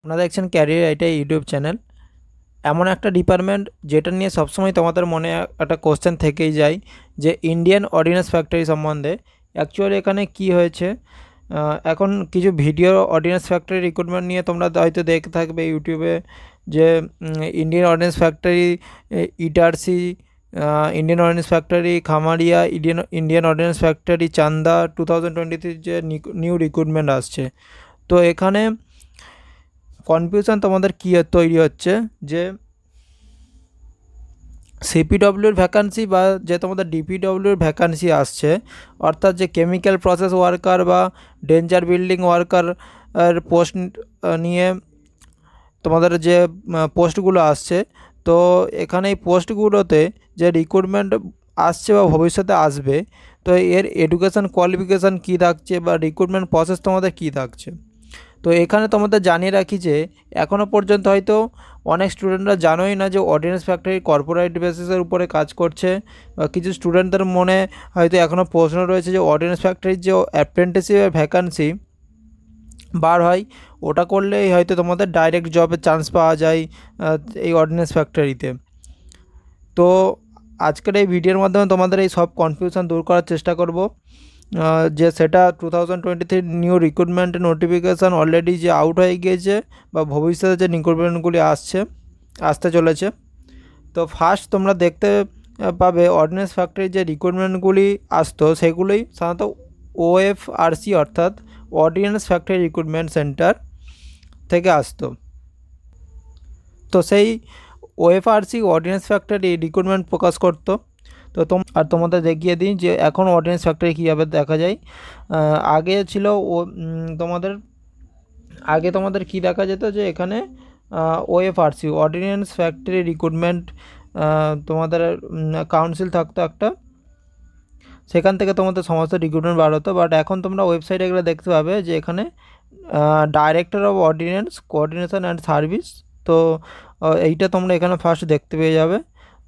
আপনারা দেখছেন ক্যারিয়ার এটা ইউটিউব চ্যানেল। এমন একটা ডিপার্টমেন্ট যেটা নিয়ে সবসময় তোমাদের মনে একটা কোশ্চেন থেকেই যায় যে ইন্ডিয়ান অর্ডিন্যান্স ফ্যাক্টরি সম্বন্ধে অ্যাকচুয়ালি এখানে কি হয়েছে। এখন কিছু ভিডিও অর্ডিন্যান্স ফ্যাক্টরি রিক্রুটমেন্ট নিয়ে তোমরা হয়তো দেখে থাকবে ইউটিউবে যে Indian ordnance factory Itarsi, Indian ordnance factory Khamaria, Indian ordnance factory Chanda 2023 যে নিউ রিক্রুটমেন্ট আসছে। তো এখানে কনফিউশন তোমাদের কী তৈরি হচ্ছে যে সিপিডব্লিউর ভ্যাকান্সি বা যে তোমাদের ডিপিডব্লিউর ভ্যাকান্সি আসছে, অর্থাৎ যে কেমিক্যাল প্রসেস ওয়ার্কার বা ডেঞ্জার বিল্ডিং ওয়ার্কার পোস্ট নিয়ে তোমাদের যে পোস্টগুলো আসছে, তো এখানে এই পোস্টগুলোতে যে রিক্রুটমেন্ট আসছে বা ভবিষ্যতে আসবে, তো এর এডুকেশান কোয়ালিফিকেশান কী থাকছে বা রিক্রুটমেন্ট প্রসেস তোমাদের কী থাকছে। তো এখানে তোমাদের জানিয়ে রাখি যে এখনও পর্যন্ত হয়তো অনেক স্টুডেন্টরা জানোই না যে অর্ডিন্যান্স ফ্যাক্টরি কর্পোরেট বেসিসের উপরে কাজ করছে, বা কিছু স্টুডেন্টদের মনে হয়তো এখনও প্রশ্ন রয়েছে যে অর্ডিন্যান্স ফ্যাক্টরির যে অ্যাপ্রেন্টিসশিপের ভ্যাকান্সি বার হয়, ওটা করলেই হয়তো তোমাদের ডাইরেক্ট জবের চান্স পাওয়া যায় এই অর্ডিন্যান্স ফ্যাক্টরিতে। তো আজকের এই ভিডিওর মাধ্যমে তোমাদের এই সব কনফিউশন দূর করার চেষ্টা করব, যে সেটা 2023 নিউ রিক্রুটমেন্ট নোটিফিকেশান অলরেডি যে আউট হয়ে গিয়েছে বা ভবিষ্যতে যে রিক্রুটমেন্টগুলি আসতে চলেছে। তো ফার্স্ট তোমরা দেখতে পাবে অর্ডিন্যান্স ফ্যাক্টরির যে রিক্রুটমেন্টগুলি আসতো সেগুলোই সাধারণত ওএফআরসি অর্থাৎ অর্ডিন্যান্স ফ্যাক্টরি রিক্রুটমেন্ট সেন্টার থেকে আসতো। তো সেই ওএফআরসি অর্ডিন্যান্স ফ্যাক্টরি রিক্রুটমেন্ট প্রকাশ করতো। তো তোমাদের দেখিয়ে দিই যে এখন অর্ডিন্যান্স ফ্যাক্টরি কীভাবে দেখা যায়। আগে ছিল তোমাদের কী দেখা যেত যে এখানে ওএফআরসি অর্ডিন্যান্স ফ্যাক্টরি রিক্রুটমেন্ট তোমাদের কাউন্সিল থাকতো একটা, সেখান থেকে তোমাদের সমস্ত রিক্রুটমেন্ট বার হতো। বাট এখন তোমরা ওয়েবসাইটে গেলে দেখতে পাবে যে এখানে director of ordinance coordination and service, তো এইটা তোমরা এখানে ফার্স্ট দেখতে পেয়ে যাবে।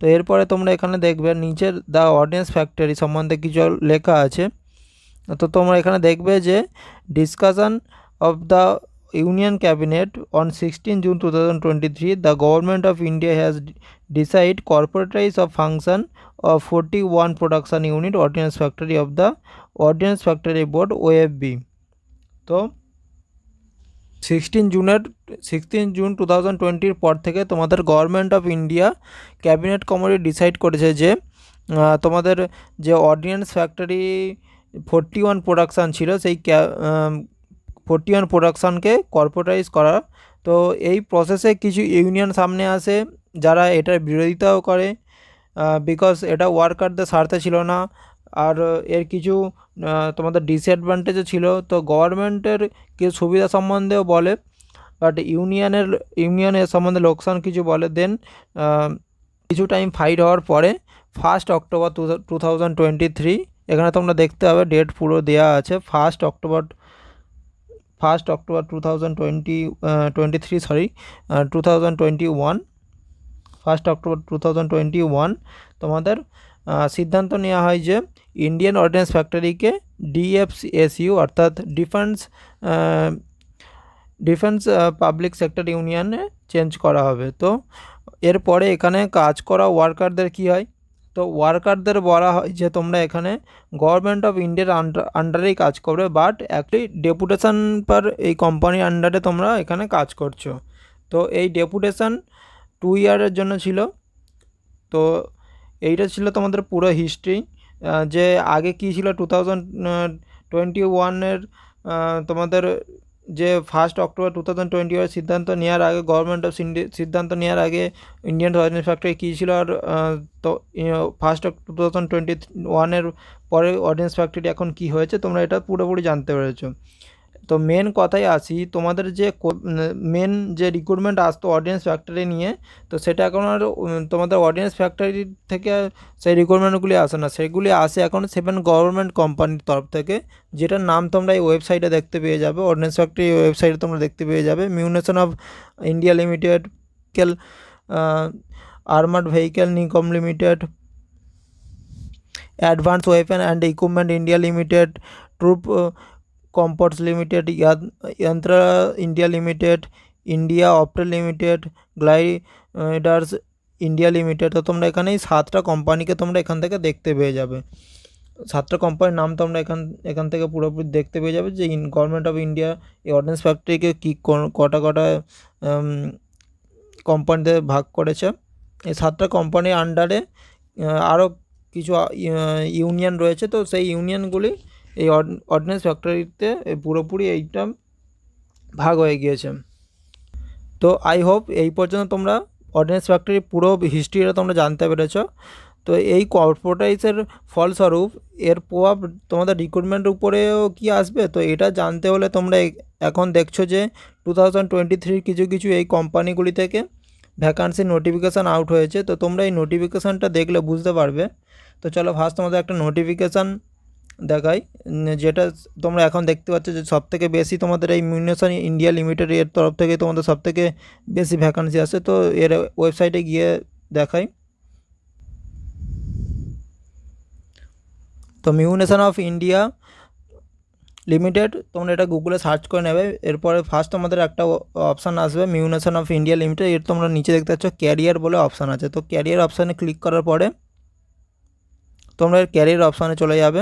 তো এরপরে তোমরা এখানে দেখবে নিচের দ্য অর্ডিন্যান্স ফ্যাক্টরি সম্বন্ধে কিছু লেখা আছে। তো তোমরা এখানে দেখবে যে discussion of the union cabinet on 16 June 2023 the government of India has decide corporatize of function of 41 production unit ordnance factory of the ordnance factory board OFB। তো 16 জুন 2020 পর থেকে তোমাদের government of India cabinet committee decide করেছে যে তোমাদের যে ordinance factory 41 production ছিল সেই 41 প্রোডাকশানকে কর্পোরেটাইজ করা। তো এই প্রসেসে কিছু ইউনিয়ন সামনে আসে যারা এটার বিরোধিতাও করে, বিকজ এটা ওয়ার্কারদের স্বার্থে ছিল না, আর এর কিছু তোমাদের ডিসঅ্যাডভান্টেজও ছিল। তো গভর্নমেন্টের কিছু সুবিধা সম্বন্ধেও বলে, বাট ইউনিয়নের সম্বন্ধে লোকসান কিছু বলে। দেন কিছু টাইম ফাইট হওয়ার পরে 1 অক্টোবর 2023, এখানে তোমরা দেখতে পাবে ডেট পুরো দেওয়া আছে, 1 অক্টোবর 2021 1 অক্টোবর 2021 তোমাদের সিদ্ধান্ত নেওয়া হয় যে ইন্ডিয়ান অর্ডিন্যান্স ফ্যাক্টরিকে ডিএফএসইউ অর্থাৎ ডিফেন্স পাবলিক সেক্টর ইউনিয়নে চেঞ্জ করা হবে। তো এরপরে এখানে কাজ করা ওয়ার্কারদের কী হয়, তো ওয়ার্কারদের বলা হয় যে তোমরা এখানে গভর্নমেন্ট অফ ইন্ডিয়ার আন্ডারেই কাজ করবে, বাট অ্যাকচুয়ালি ডেপুটেশন পার এই কোম্পানির আন্ডারে তোমরা এখানে কাজ করছো। তো এই ডেপুটেশন 2 ইয়ারের জন্য ছিল। তো এইটা ছিল তোমাদের পুরো হিস্ট্রি, যে আগে কী ছিল 2021 তোমাদের যে 1 অক্টোবর 2021 সিদ্ধান্ত নেওয়ার আগে গভর্নমেন্ট অফ সিদ্ধান্ত নেওয়ার আগে ইন্ডিয়ান অর্ডিন্যান্স ফ্যাক্টরি কী ছিল, আর তো 1 অক্টোবর 2021 পরে অর্ডিন্যান্স ফ্যাক্টরি এখন কী হয়েছে তোমরা এটা পুরোপুরি জানতে পেরেছো। তো মেন কথায় আসি, তোমাদের যে মেন যে রিক্রুটমেন্ট আসতো অর্ডিন্যান্স ফ্যাক্টরি নিয়ে, তো সেটা এখন আর তোমাদের অর্ডিন্যান্স ফ্যাক্টরি থেকে সেই রিক্রুটমেন্টগুলি আসে না, সেগুলি আসে এখন 7 গভর্নমেন্ট কোম্পানির তরফ থেকে, যেটার নাম তোমরা এই ওয়েবসাইটে দেখতে পেয়ে যাবে। অর্ডিন্যান্স ফ্যাক্টরি ওয়েবসাইটে তোমরা দেখতে পেয়ে যাবে munition of India limited, armoured vehicle Nigam limited, advance weapon and equipment India limited, troop comforts limited, Yantra India limited, India Optel limited, gliders India limited. তো তোমরা এখানে এই 7টা কোম্পানিকে তোমরা এখান থেকে দেখতে পেয়ে যাবে। 7টা কোম্পানির নাম তোমরা এখান থেকে পুরোপুরি দেখতে পেয়ে যাবে যে গভর্নমেন্ট অফ ইন্ডিয়া এই অর্ডিন্যান্স ফ্যাক্টরিকে কী কটা কোম্পানিতে ভাগ করেছে। এই 7টা কোম্পানির আন্ডারে আরও কিছু ইউনিয়ন রয়েছে। তো সেই ইউনিয়নগুলি এই অর্ডিন্যান্স ফ্যাক্টরিতে পুরোপুরি এইটা ভাগ হয়ে গিয়েছে। তো আই হোপ এই পর্যন্ত তোমরা অর্ডিন্যান্স ফ্যাক্টরির পুরো হিস্ট্রিটা তোমরা জানতে পেরেছ। তো এই কর্পোরেটাইজের ফলস্বরূপ এর প্রভাব তোমাদের রিক্রুটমেন্টের উপরেও কি আসবে, তো এটা জানতে হলে তোমরা এখন দেখছো যে 2023 কিছু এই কোম্পানিগুলি থেকে ভ্যাকান্সি নোটিফিকেশান আউট হয়েছে। তো তোমরা এই নোটিফিকেশানটা দেখলে বুঝতে পারবে। তো চলো ফার্স্ট তোমাদের একটা নোটিফিকেশান দেখাই, যেটা তোমরা এখন দেখতে পাচ্ছ যে সবথেকে বেশি তোমাদের এই মিউনিশন ইন্ডিয়া লিমিটেড এর তরফ থেকে তোমাদের সবথেকে বেশি ভ্যাকান্সি আসে। তো এর ওয়েবসাইটে গিয়ে দেখাই। তো মিউনিশন অফ ইন্ডিয়া লিমিটেড তোমরা এটা গুগলে সার্চ করে নেবে। এরপরে ফার্স্ট তোমাদের একটা অপশান আসবে মিউনিশন অফ ইন্ডিয়া লিমিটেড। এর তোমরা নিচে দেখতে পাচ্ছ ক্যারিয়ার বলে অপশান আছে। তো ক্যারিয়ার অপশানে ক্লিক করার পরে তোমরা ক্যারিয়ার অপশানে চলে যাবে।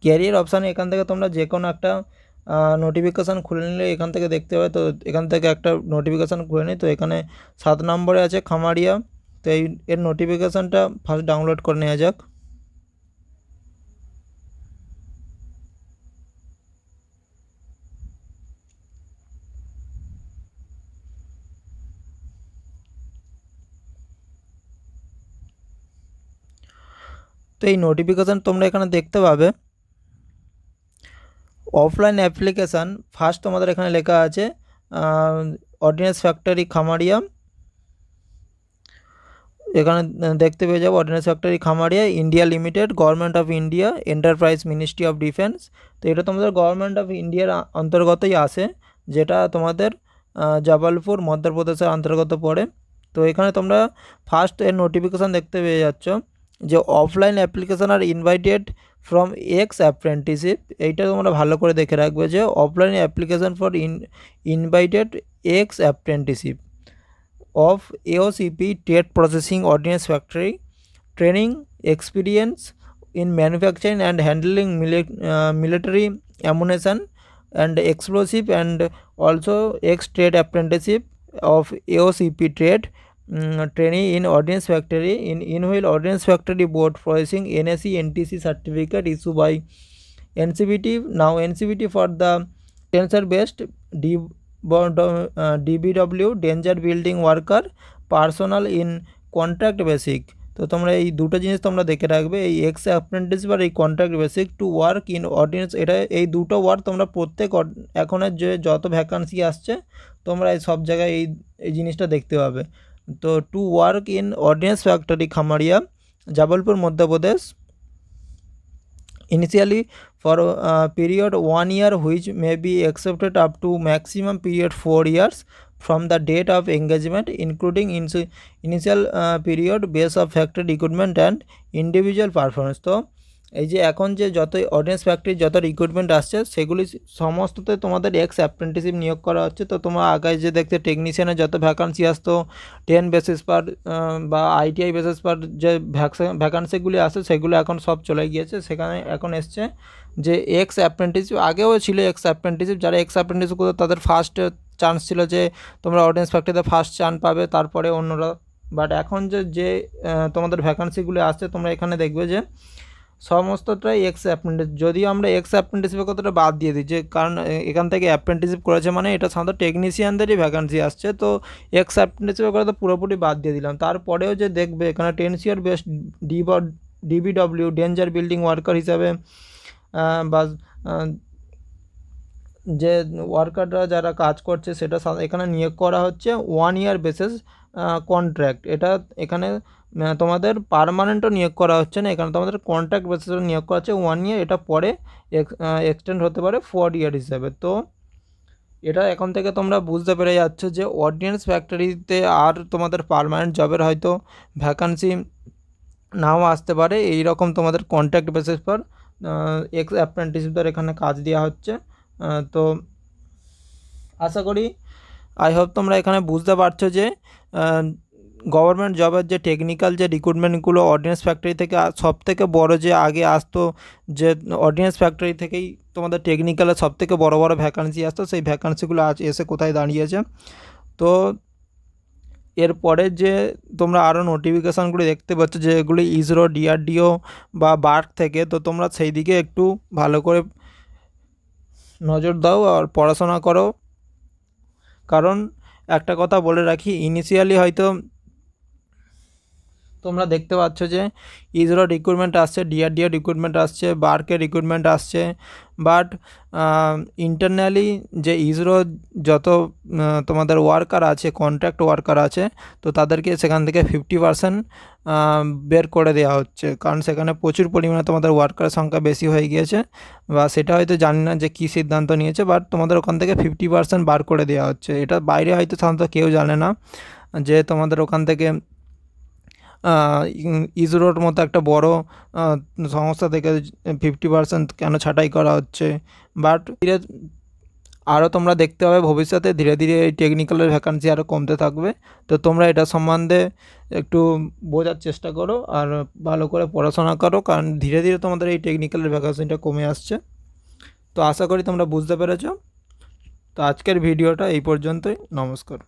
ক্যারিয়ার অপশানে এখান থেকে তোমরা যে কোনো একটা নোটিফিকেশান খুলে নিলে এখান থেকে দেখতে পাবে। তো এখান থেকে একটা নোটিফিকেশান খুলে নিই। তো এখানে 7 নম্বরে আছে খামারিয়া। তো এর নোটিফিকেশানটা ফার্স্ট ডাউনলোড করে নেওয়া যাক। তো এই নোটিফিকেশান তোমরা এখানে দেখতে পাবে। অফলাইন অ্যাপ্লিকেশান ফার্স্ট তোমাদের এখানে লেখা আছে অর্ডিন্যান্স ফ্যাক্টরি খামারিয়া। এখানে দেখতে পেয়ে যাবো ordnance factory Khamaria India limited, government of India, enterprise ministry of defence. তো এটা তোমাদের গভর্নমেন্ট অফ ইন্ডিয়ার অন্তর্গতই আসে, যেটা তোমাদের জবলপুর মধ্যপ্রদেশের অন্তর্গত পড়ে। তো এখানে তোমরা ফার্স্ট এর নোটিফিকেশান দেখতে পেয়ে যাচ্ছ যে অফলাইন অ্যাপ্লিকেশান আর ইনভাইটেড ফ্রম এক্স অ্যাপ্রেন্টিসিপ। এইটা তোমরা ভালো করে দেখে রাখবে যে offline application for invited ex apprenticeship of AOCP Trade Processing Ordnance Factory, training experience in manufacturing and handling military ammunition and explosive, and also ex-trade apprenticeship of AOCP Trade trainee in Ordnance Factory in which Ordnance Factory Board processing NSE NTC certificate issued by NCBT. Now NCBT for the tensor based DBW danger building worker personal in contract basic. তো তোমরা এই দুটো জিনিস তোমরা দেখে রাখবে, এই x apprenticeship আর এই contract basic to work in ordinance. এটা এই দুটো ওয়ার্ড তোমরা প্রত্যেক এখনের যে যত ভ্যাকান্সি আসছে তোমরা এই সব জায়গায় এই জিনিসটা দেখতে পাবে। তো to work in ordnance factory Khamaria Jabalpur Madhya Pradesh initially for a period 1 year which may be accepted up to maximum period 4 years from the date of engagement, including initial period base of factory recruitment and individual performance। তো এই যে এখন যে যত ordinance ফ্যাক্টরির যত recruitment আসছে সেগুলি সমস্ততে তোমাদের এক্স অ্যাপ্রেন্টিসিপ নিয়োগ করা হচ্ছে। তো তোমরা আগে যে দেখতে টেকনিশিয়ানের যত ভ্যাকান্সি আসতো 10 বেসিস পার বা ITI বেসিস পার যে ভ্যাকান্সিগুলি আসে সেগুলো এখন সব চলে গিয়েছে। সেখানে এখন এসছে যে এক্স অ্যাপ্রেন্টিসিপ। আগেও ছিল এক্স অ্যাপ্রেন্টিসিপ, যারা এক্স অ্যাপ্রেন্টিসিপ করতো তাদের ফার্স্ট চান্স ছিল যে তোমরা অর্ডিন্যান্স ফ্যাক্টরিতে ফার্স্ট চান্স পাবে, তারপরে অন্যরা। বাট এখন যে তোমাদের ভ্যাকান্সিগুলি আসছে তোমরা এখানে দেখবে যে সমস্তটাই এক্স অ্যাপ্রেন্টিস। যদিও আমরা এক্স অ্যাপ্রেন্টিসিপের কথাটা বাদ দিয়ে দিই, যে কারণ এখান থেকে অ্যাপ্রেন্টিসিপ করেছে মানে এটা সাধারণত টেকনিশিয়ানদেরই ভ্যাকান্সি আসছে। তো এক্স অ্যাপ্রেন্টিসিপের কথা পুরোপুরি বাদ দিয়ে দিলাম। তারপরেও যে দেখবে এখানে 10 year best DBW danger building worker হিসাবে বা যে ওয়ার্কাররা যারা কাজ করছে সেটা এখানে নিয়োগ করা হচ্ছে 1 year বেসিস কন্ট্রাক্ট। এটা এখানে তোমাদের পার্মানেন্টও নিয়োগ করা হচ্ছে না, এখানে তোমাদের কন্ট্রাক্ট বেসিসে নিয়োগ করা হচ্ছে 1 year। এটা পরে এক্সটেন্ড হতে পারে 4 year হিসাবে। তো এটা এখন থেকে তোমরা বুঝতে পেরে যাচ্ছ যে অর্ডিন্যান্স ফ্যাক্টরিতে আর তোমাদের পার্মানেন্ট জবের হয়তো ভ্যাকান্সি নাও আসতে পারে। এই রকম তোমাদের কন্ট্রাক্ট বেসিস পর এক্স অ্যাপ্রেন্টিসদের এখানে কাজ দেওয়া হচ্ছে। তো আশা করি আই হোপ তোমরা এখানে বুঝতে পারছো যে গভর্নমেন্ট জবের যে টেকনিক্যাল যে রিক্রুটমেন্টগুলো অর্ডিন্যান্স ফ্যাক্টরি থেকে সব থেকে বড় যে আগে আসতো, যে অর্ডিন্যান্স ফ্যাক্টরি থেকেই তোমাদের টেকনিক্যালের সব থেকে বড় বড় ভ্যাকান্সি আসতো, সেই ভ্যাকান্সিগুলো আজ এসে কোথায় দাঁড়িয়েছে। তো এরপরে যে তোমরা আরও নোটিফিকেশানগুলো দেখতে পাচ্ছ যে এগুলি ইসরো, ডিআরডিও বা বার্ক থেকে, তো তোমরা সেই দিকে একটু ভালো করে নজর দাও আর পড়াশোনা করো। কারণ একটা কথা বলে রাখি, ইনিশিয়ালি হয়তো তোমরা দেখতে পাচ্ছ যে ইসরো রিক্রুটমেন্ট আসছে, ডিআরডিও রিক্রুটমেন্ট আসছে, বার্কের রিক্রুটমেন্ট আসছে, বাট ইন্টারনালি যে ইসরো যত তোমাদের ওয়ার্কার আছে, কন্ট্রাক্ট ওয়ার্কার আছে, তো তাদেরকে সেখান থেকে 50% বের করে দেওয়া হচ্ছে, কারণ সেখানে প্রচুর পরিমাণে তোমাদের ওয়ার্কারের সংখ্যা বেশি হয়ে গিয়েছে, বা সেটা হয়তো জানি না যে কী সিদ্ধান্ত নিয়েছে, বাট তোমাদের ওখান থেকে 50% বার করে দেওয়া হচ্ছে। এটা বাইরে হয়তো সাধারণত কেউ জানে না যে তোমাদের ওখান থেকে ইসরোর মতো একটা বড় সংস্থা থেকে 50% কেন ছাঁটাই করা হচ্ছে। বাট আরও তোমরা দেখতে পাবে ভবিষ্যতে ধীরে ধীরে এই টেকনিক্যালের ভ্যাকান্সি আরও কমতে থাকবে। তো তোমরা এটা সম্বন্ধে একটু বোঝার চেষ্টা করো আর ভালো করে পড়াশোনা করো, কারণ ধীরে ধীরে তোমাদের এই টেকনিক্যালের ভ্যাকান্সিটা কমে আসছে। তো আশা করি তোমরা বুঝতে পেরেছো। তো আজকের ভিডিওটা এই পর্যন্তই। নমস্কার।